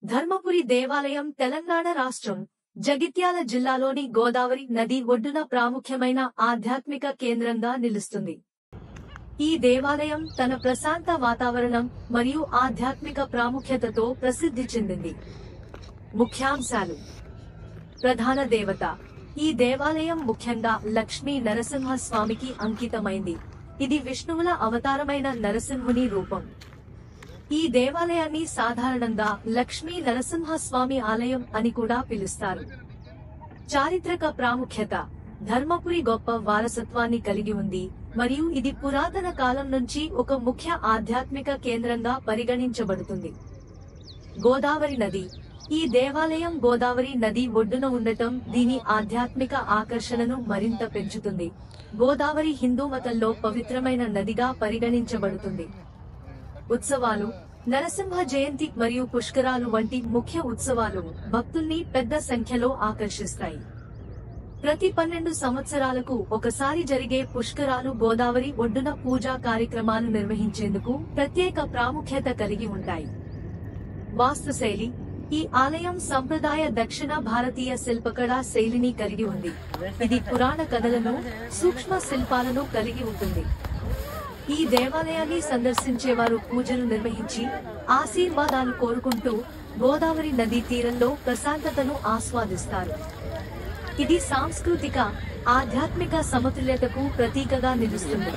ధర్మపురి దేవాలయం తెలంగాణ రాష్ట్రం జగిత్యాల జిల్లాలోని గోదావరి నది ఒడ్డున ప్రాముఖ్యమైన ఆధ్యాత్మిక కేంద్రంగా నిలుస్తుంది. ఈ దేవాలయం తన ప్రశాంత వాతావరణం మరియు ఆధ్యాత్మిక ప్రాముఖ్యతతో ప్రసిద్ధి చెందింది. ముఖ్యాంశాలు: ప్రధాన దేవత. ఈ దేవాలయం ముఖ్యంగా లక్ష్మీ నరసింహ స్వామికి అంకితమైంది. ఇది విష్ణువుల అవతారమైన నరసింహుని రూపం. ఈ దేవాలయాన్ని సాధారణంగా లక్ష్మీ నరసింహస్వామి ఆలయం అని కూడా పిలుస్తారు. చారిత్రక ప్రాముఖ్యత: ధర్మపురి గొప్ప వారసత్వాన్ని కలిగి ఉంది మరియు ఇది పురాతన కాలం నుంచి ఒక ముఖ్య ఆధ్యాత్మిక కేంద్రంగా పరిగణించబడుతుంది. గోదావరి నది. ఈ దేవాలయం గోదావరి నది ఒడ్డున ఉండటం దీని ఆధ్యాత్మిక ఆకర్షణను మరింత పెంచుతుంది. గోదావరి హిందూ మతంలో పవిత్రమైన నదిగా పరిగణించబడుతుంది. ఉత్సవాలు: నరసింహ జయంతి మరియు పుష్కరాలు వంటి ముఖ్య ఉత్సవాలు భక్తుల్ని పెద్ద సంఖ్యలో ఆకర్షిస్తాయి. ప్రతి 12 సంవత్సరాలకు ఒకసారి జరిగే పుష్కరాలు గోదావరి ఒడ్డున పూజా కార్యక్రమాలు నిర్వహించేందుకు ప్రత్యేక ప్రాముఖ్యత కలిగి ఉంటాయి. వాస్తుశైలి: ఈ ఆలయం సంప్రదాయ దక్షిణ భారతీయ శిల్పకళా శైలిని కలిగి ఉంది. ఇది పురాణ కథలను, సూక్ష్మ శిల్పాలను కలిగి ఉంటుంది. ఈ దేవాలయాన్ని సందర్శించేవారు పూజలు నిర్వహించి ఆశీర్వాదాలు కోరుకుంటూ గోదావరి నదీ తీరంలో ప్రశాంతతను ఆస్వాదిస్తారు. ఇది సాంస్కృతిక, ఆధ్యాత్మిక సమతుల్యతకు ప్రతీకగా నిలుస్తుంది.